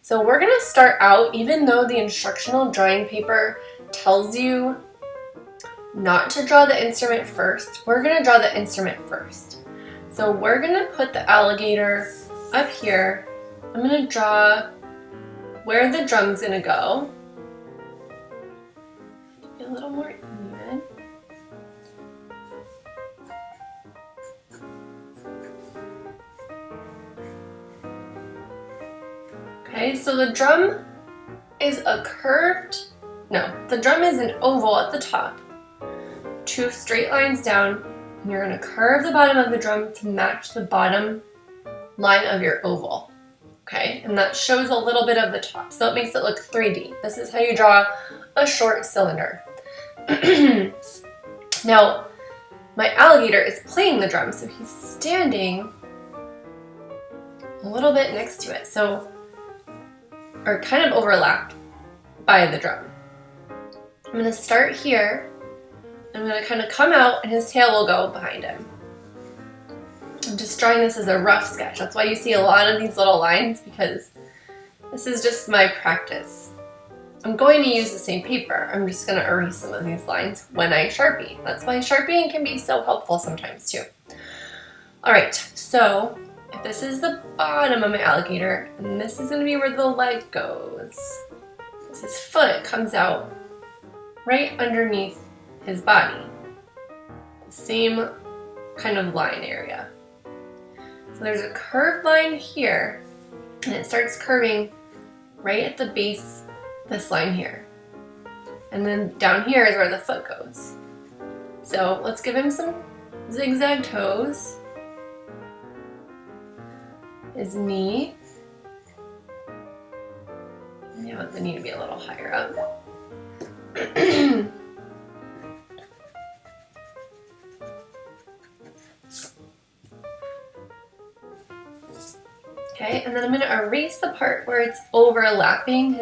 So we're gonna start out, even though the instructional drawing paper tells you not to draw the instrument first, we're gonna draw the instrument first. So we're gonna put the alligator up here. I'm gonna draw where the drum's gonna go. Be a little more even. Okay, so the drum is the drum is an oval at the top. 2 straight lines down, and you're gonna curve the bottom of the drum to match the bottom line of your oval. Okay, and that shows a little bit of the top, so it makes it look 3D. This is how you draw a short cylinder. Now, my alligator is playing the drum, so he's standing a little bit next to it, or kind of overlapped by the drum. I'm gonna start here. I'm gonna kind of come out, and his tail will go behind him. I'm just drawing this as a rough sketch. That's why you see a lot of these little lines, because this is just my practice. I'm going to use the same paper. I'm just gonna erase some of these lines when I Sharpie. That's why Sharpieing can be so helpful sometimes too. All right, so if this is the bottom of my alligator, and this is gonna be where the leg goes. His foot comes out right underneath his body. The same kind of line area. So there's a curved line here, and it starts curving right at the base, this line here. And then down here is where the foot goes. So let's give him some zigzag toes. His knee. I want the knee to be a little higher up. Okay, and then I'm going to erase the part where it's overlapping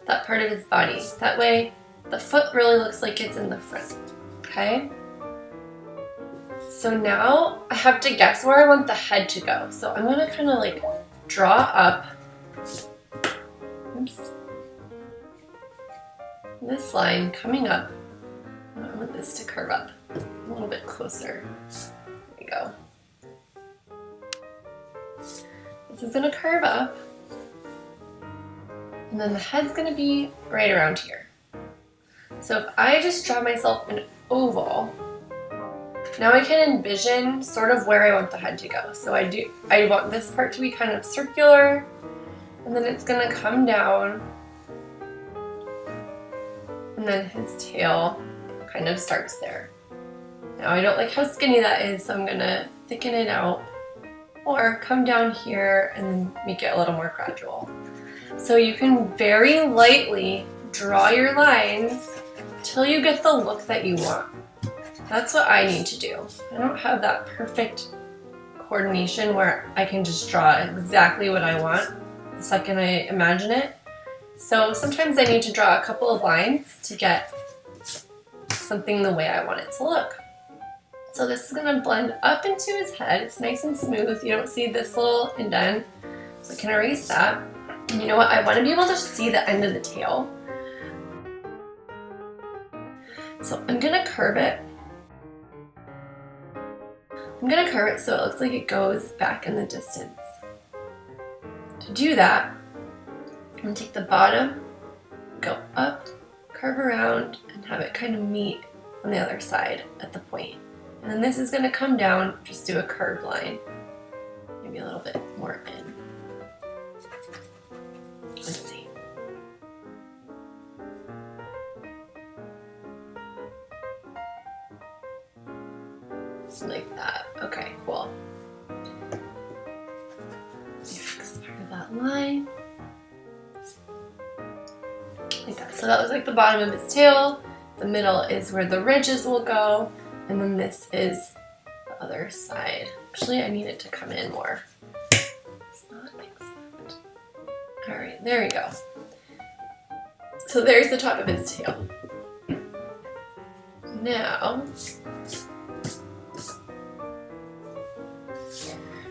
that part of his body. That way the foot really looks like it's in the front. Okay? So now I have to guess where I want the head to go. So I'm going to kind of like draw up this line coming up. I want this to curve up a little bit closer. There we go. This is going to curve up, and then the head's going to be right around here. So if I just draw myself an oval, now I can envision sort of where I want the head to go. So I want this part to be kind of circular, and then it's going to come down, and then his tail kind of starts there. Now I don't like how skinny that is, so I'm going to thicken it out. Or come down here and make it a little more gradual. So you can very lightly draw your lines till you get the look that you want. That's what I need to do. I don't have that perfect coordination where I can just draw exactly what I want the second I imagine it. So sometimes I need to draw a couple of lines to get something the way I want it to look. So this is going to blend up into his head. It's nice and smooth. You don't see this little indent. So I can erase that. And you know what? I want to be able to see the end of the tail. So I'm going to curve it. I'm going to curve it so it looks like it goes back in the distance. To do that, I'm going to take the bottom, go up, curve around, and have it kind of meet on the other side at the point. And then this is going to come down, just do a curved line. Maybe a little bit more in. Let's see. Like that. Okay, cool. Fix part of that line. Like that. So that was like the bottom of his tail. The middle is where the ridges will go. And then this is the other side. Actually, I need it to come in more. It's not exact. All right, there we go. So there's the top of his tail. Now,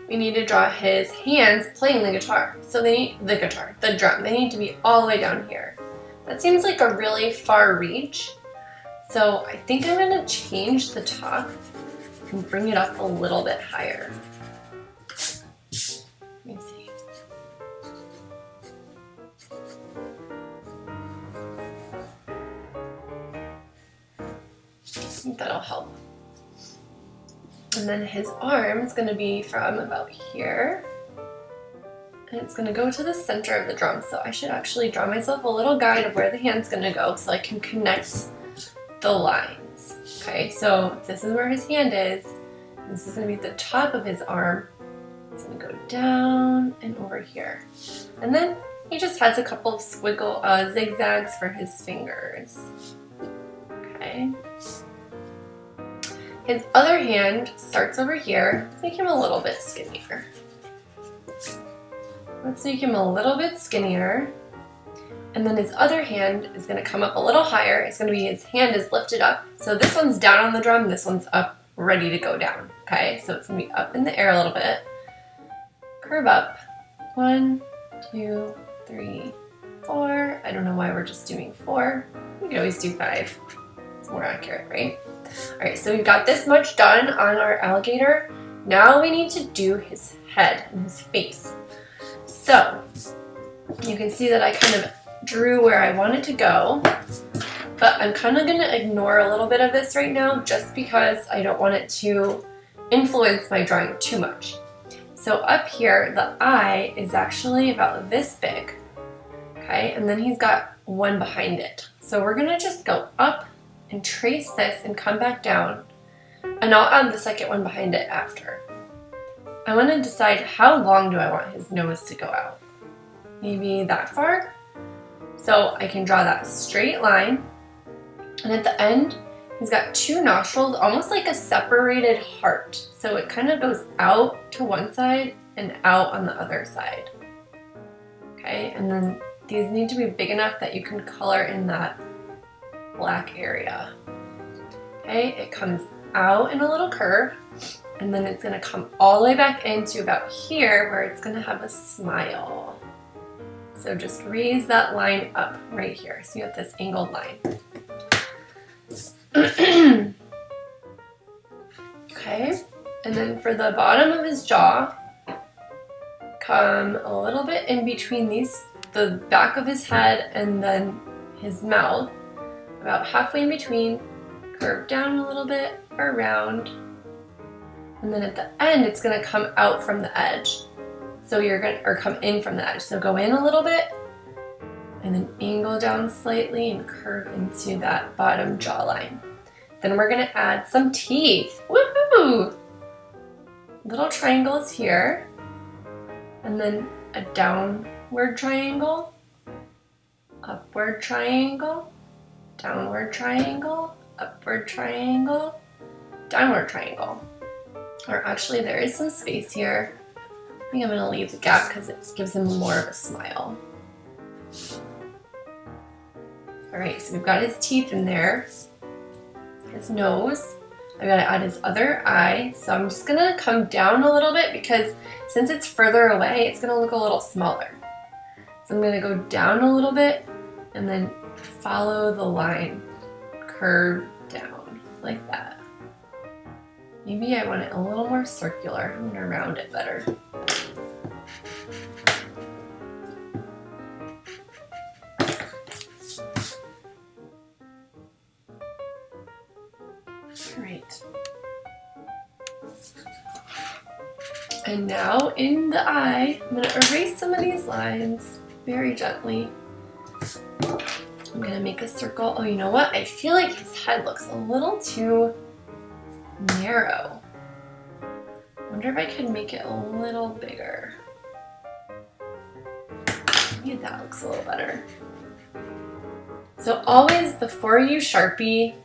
we need to draw his hands playing the guitar. So the drum. They need to be all the way down here. That seems like a really far reach. So I think I'm gonna change the top and bring it up a little bit higher. Let me see. I think that'll help. And then his arm is going to be from about here. And it's going to go to the center of the drum. So I should actually draw myself a little guide of where the hand's going to go so I can connect the lines. Okay, so this is where his hand is. This is going to be the top of his arm. It's going to go down and over here. And then he just has a couple of zigzags for his fingers. Okay. His other hand starts over here. Let's make him a little bit skinnier. And then his other hand is going to come up a little higher. It's going to be his hand is lifted up. So this one's down on the drum, this one's up, ready to go down. Okay, so it's going to be up in the air a little bit. Curve up. 1, 2, 3, 4. I don't know why we're just doing 4. We could always do 5. It's more accurate, right? Alright, so we've got this much done on our alligator. Now we need to do his head and his face. So, you can see that I kind of drew where I want it to go, but I'm kind of going to ignore a little bit of this right now just because I don't want it to influence my drawing too much. So up here, the eye is actually about this big, okay, and then he's got one behind it. So we're going to just go up and trace this and come back down, and I'll add the second one behind it after. I want to decide how long do I want his nose to go out. Maybe that far? So I can draw that straight line, and at the end he's got 2 nostrils, almost like a separated heart. So it kind of goes out to one side and out on the other side. Okay, and then these need to be big enough that you can color in that black area. Okay, it comes out in a little curve, and then it's going to come all the way back into about here where it's going to have a smile. So just raise that line up right here. So you have this angled line. Okay, and then for the bottom of his jaw, come a little bit in between the back of his head and then his mouth. About halfway in between, curve down a little bit around, and then at the end it's going to come out from the edge. So come in from the edge. So go in a little bit, and then angle down slightly and curve into that bottom jawline. Then we're going to add some teeth. Woohoo! Little triangles here, and then a downward triangle, upward triangle, downward triangle, upward triangle, downward triangle. Or actually there is some space here. I think I'm going to leave the gap because it gives him more of a smile. Alright, so we've got his teeth in there, his nose. I've got to add his other eye. So I'm just going to come down a little bit because since it's further away, it's going to look a little smaller. So I'm going to go down a little bit and then follow the line, curve down like that. Maybe I want it a little more circular. I'm going to round it better. Great. And now in the eye, I'm going to erase some of these lines very gently. I'm going to make a circle. Oh, you know what? I feel like his head looks a little too narrow. I wonder if I could make it a little bigger. Maybe that looks a little better. So always, before you Sharpie,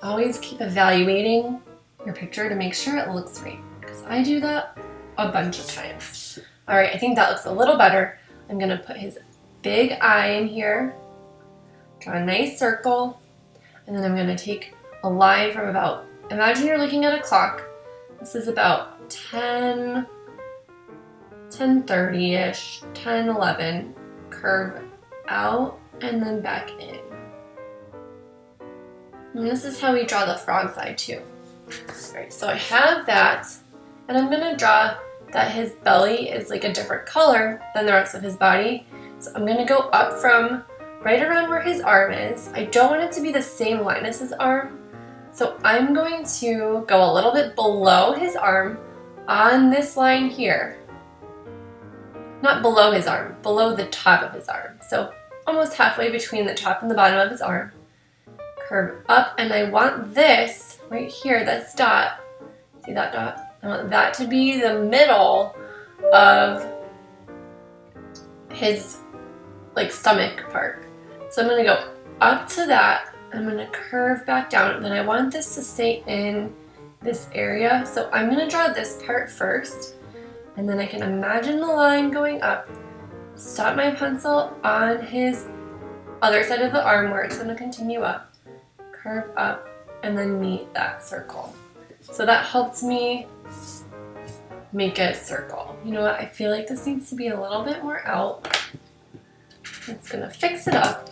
always keep evaluating your picture to make sure it looks right, because I do that a bunch of times. All right, I think that looks a little better. I'm gonna put his big eye in here, draw a nice circle, and then I'm gonna take a line from about, imagine you're looking at a clock. This is about 10:30-ish, 10, 11, curve out and then back in. And this is how we draw the frog's eye too. Alright, so I have that, and I'm gonna draw that his belly is like a different color than the rest of his body. So I'm gonna go up from right around where his arm is. I don't want it to be the same line as his arm, so I'm going to go a little bit below his arm on this line here. Not below his arm, below the top of his arm. So almost halfway between the top and the bottom of his arm. Curve up, and I want this right here, this dot, see that dot? I want that to be the middle of his like stomach part. So I'm gonna go up to that, I'm gonna curve back down, and then I want this to stay in this area. So I'm gonna draw this part first, and then I can imagine the line going up, stop my pencil on his other side of the arm where it's gonna continue up, curve up, and then meet that circle. So that helps me make a circle. You know what, I feel like this needs to be a little bit more out. It's gonna fix it up.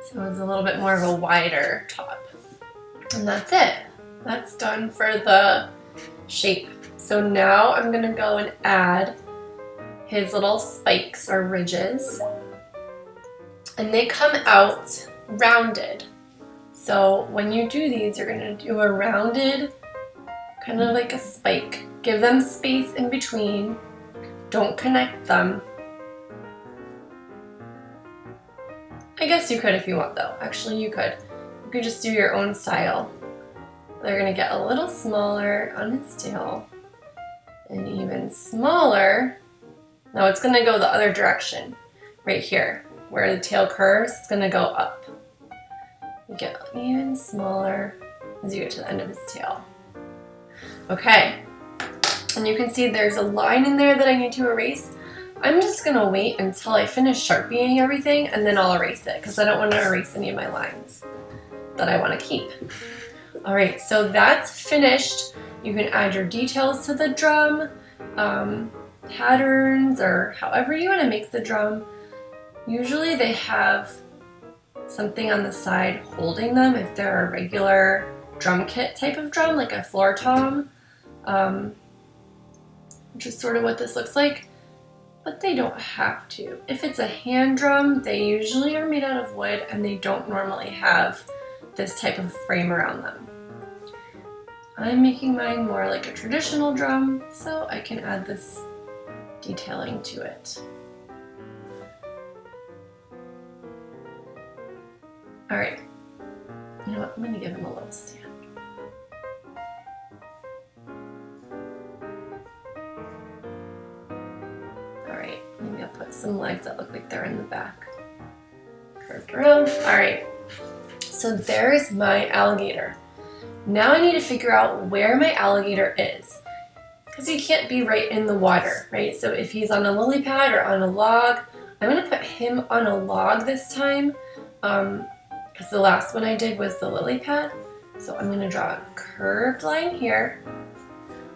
So it's a little bit more of a wider top. And that's it. That's done for the shape. So now I'm gonna go and add his little spikes or ridges. And they come out rounded. So when you do these, you're gonna do a rounded, kind of like a spike. Give them space in between. Don't connect them. I guess you could if you want though. Actually, you could. You could just do your own style. They're gonna get a little smaller on its tail and even smaller. Now it's gonna go the other direction, right here. Where the tail curves, it's gonna go up. You get even smaller as you get to the end of his tail. Okay, and you can see there's a line in there that I need to erase. I'm just gonna wait until I finish Sharpieing everything and then I'll erase it because I don't want to erase any of my lines that I want to keep. All right, so that's finished. You can add your details to the drum, patterns, or however you want to make the drum. Usually they have something on the side holding them if they're a regular drum kit type of drum, like a floor tom, which is sort of what this looks like, but they don't have to. If it's a hand drum, they usually are made out of wood and they don't normally have this type of frame around them. I'm making mine more like a traditional drum, so I can add this detailing to it. All right, you know what, I'm gonna give him a little stand. All right, maybe I'll put some legs that look like they're in the back. Curved around, all right. So there's my alligator. Now I need to figure out where my alligator is, because he can't be right in the water, right? So if he's on a lily pad or on a log, I'm gonna put him on a log this time, because the last one I did was the lily pad. So I'm gonna draw a curved line here,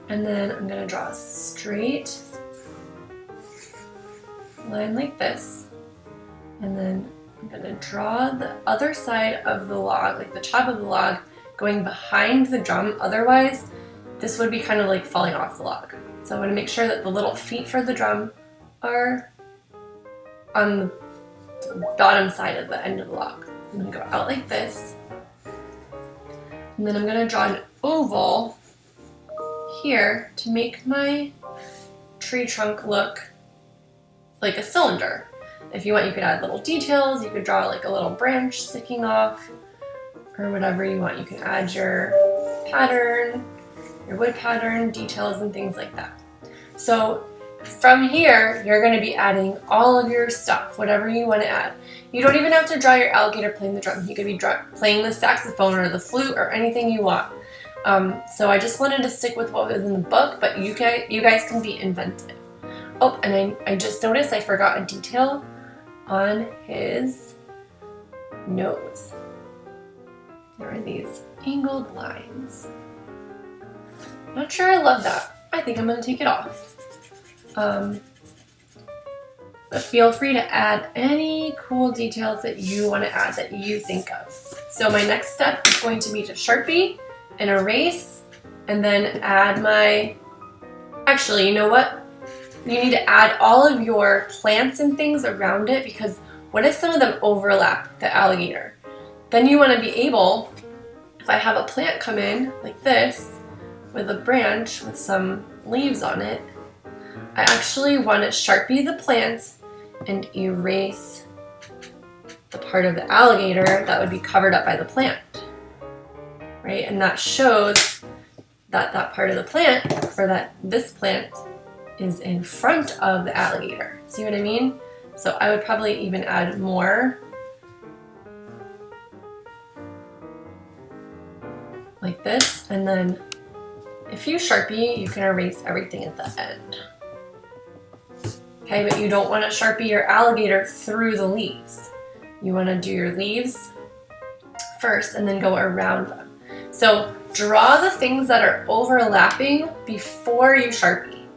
and then I'm gonna draw a straight line like this, and then I'm gonna draw the other side of the log, like the top of the log, going behind the drum. Otherwise, this would be kind of like falling off the log. So I'm gonna make sure that the little feet for the drum are on the bottom side of the end of the log. I'm gonna go out like this, and then I'm gonna draw an oval here to make my tree trunk look like a cylinder. If you want, you could add little details. You could draw like a little branch sticking off, or whatever you want. You can add your pattern, your wood pattern, details, and things like that. So from here, you're going to be adding all of your stuff, whatever you want to add. You don't even have to draw your alligator playing the drum. You could be playing the saxophone or the flute or anything you want. So I just wanted to stick with what was in the book, but you guys can be inventive. Oh, and I just noticed I forgot a detail on his nose. there are these angled lines. Not sure I love that. I think I'm going to take it off. But feel free to add any cool details that you want to add that you think of. So my next step is going to be to Sharpie and erase, and then add my, actually, you know what? You need to add all of your plants and things around it, because what if some of them overlap the alligator? Then you want to be able, if I have a plant come in like this with a branch with some leaves on it, I actually want to Sharpie the plants and erase the part of the alligator that would be covered up by the plant, right? And that shows that that part of the plant, or that this plant, is in front of the alligator. See what I mean? So I would probably even add more like this, and then if you Sharpie, you can erase everything at the end. Okay, but you don't want to Sharpie your alligator through the leaves. You want to do your leaves first and then go around them. So draw the things that are overlapping before you Sharpie.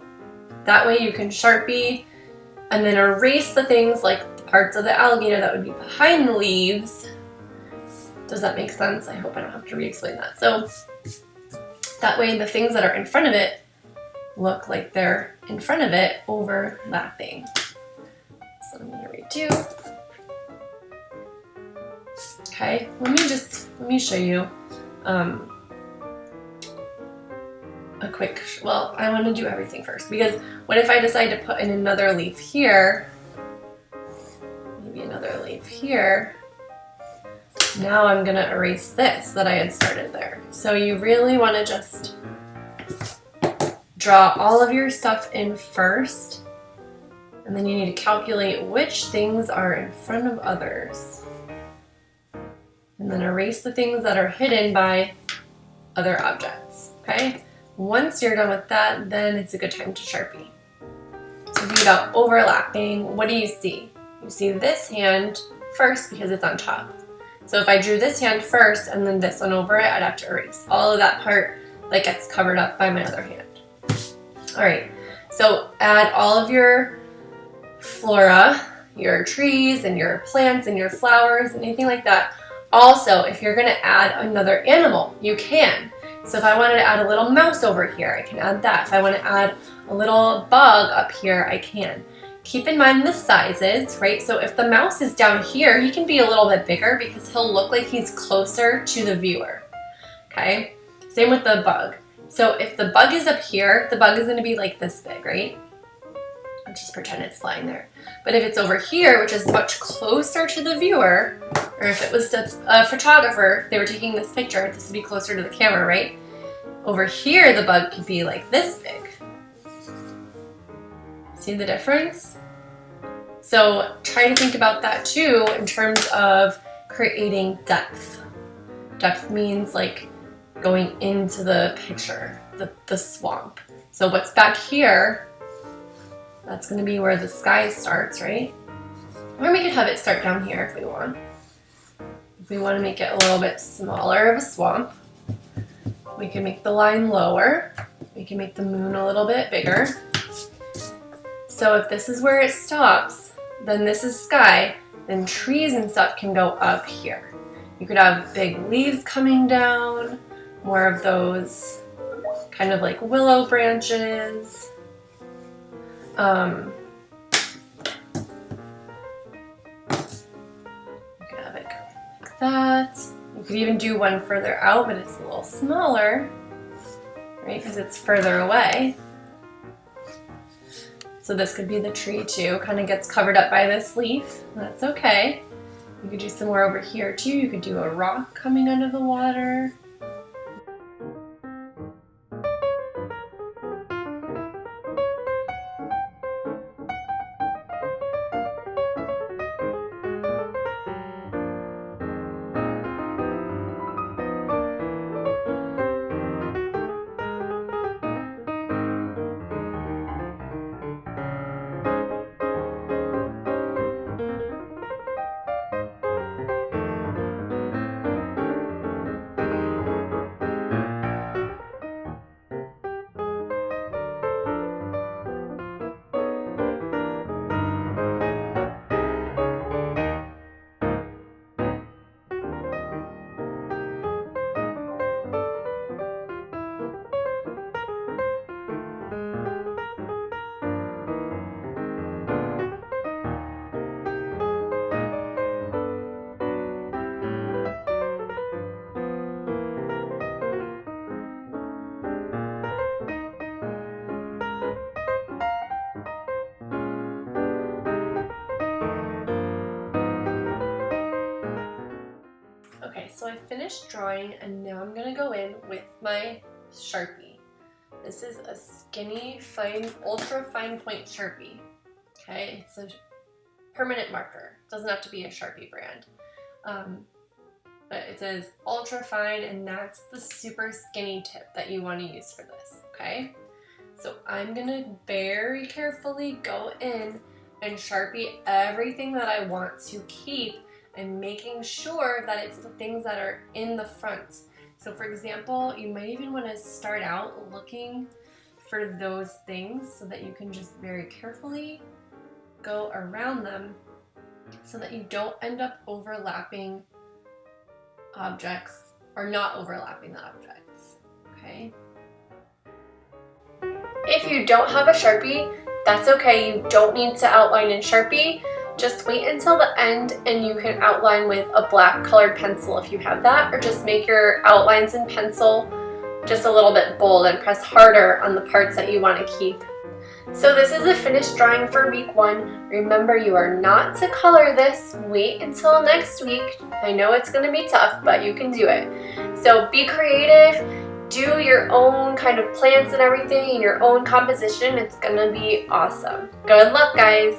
That way you can Sharpie and then erase the things like the parts of the alligator that would be behind the leaves. Does that make sense? I hope I don't have to re-explain that. So that way the things that are in front of it look like they're in front of it, overlapping. So I'm gonna redo. Okay, let me show you a quick, well, I want to do everything first, because what if I decide to put in another leaf here, maybe another leaf here, now I'm going to erase this that I had started there. So you really want to just draw all of your stuff in first, and then you need to calculate which things are in front of others, and then erase the things that are hidden by other objects, okay? Once you're done with that, then it's a good time to Sharpie. So think about overlapping. What do you see? You see this hand first because it's on top. So if I drew this hand first and then this one over it, I'd have to erase all of that part that gets covered up by my other hand. All right, so add all of your flora, your trees and your plants and your flowers and anything like that. Also, if you're gonna add another animal, you can. So if I wanted to add a little mouse over here, I can add that. If I want to add a little bug up here, I can. Keep in mind the sizes, right? So if the mouse is down here, he can be a little bit bigger because he'll look like he's closer to the viewer, okay? Same with the bug. So if the bug is up here, the bug is going to be like this big, right? I'll just pretend it's flying there. But if it's over here, which is much closer to the viewer, or if it was a photographer, if they were taking this picture, this would be closer to the camera, right? Over here, the bug could be like this big. See the difference? So try to think about that too in terms of creating depth. Depth means like going into the picture, the swamp. So what's back here, that's going to be where the sky starts, right? Or we could have it start down here if we want. If we want to make it a little bit smaller of a swamp, we can make the line lower. We can make the moon a little bit bigger. So if this is where it stops, then this is sky, then trees and stuff can go up here. You could have big leaves coming down, more of those kind of like willow branches. You could have it go like that. You could even do one further out, but it's a little smaller, right? Because it's further away. So this could be the tree too. Kind of gets covered up by this leaf. That's okay. You could do some more over here too. You could do a rock coming under the water. so I finished drawing and now I'm gonna go in with my Sharpie. This is a skinny, fine, ultra fine point Sharpie. Okay, it's a permanent marker. It doesn't have to be a Sharpie brand. But it says ultra fine, and that's the super skinny tip that you want to use for this, okay? So I'm gonna very carefully go in and Sharpie everything that I want to keep, and making sure that it's the things that are in the front. So for example, you might even want to start out looking for those things so that you can just very carefully go around them so that you don't end up overlapping objects or not overlapping the objects, okay? If you don't have a Sharpie, that's okay. You don't need to outline in Sharpie. Just wait until the end and you can outline with a black colored pencil if you have that, or just make your outlines in pencil just a little bit bold and press harder on the parts that you want to keep. So this is a finished drawing for week 1. Remember, you are not to color this. Wait until next week. I know it's going to be tough, but you can do it. So be creative. Do your own kind of plants and everything and your own composition. It's going to be awesome. Good luck, guys.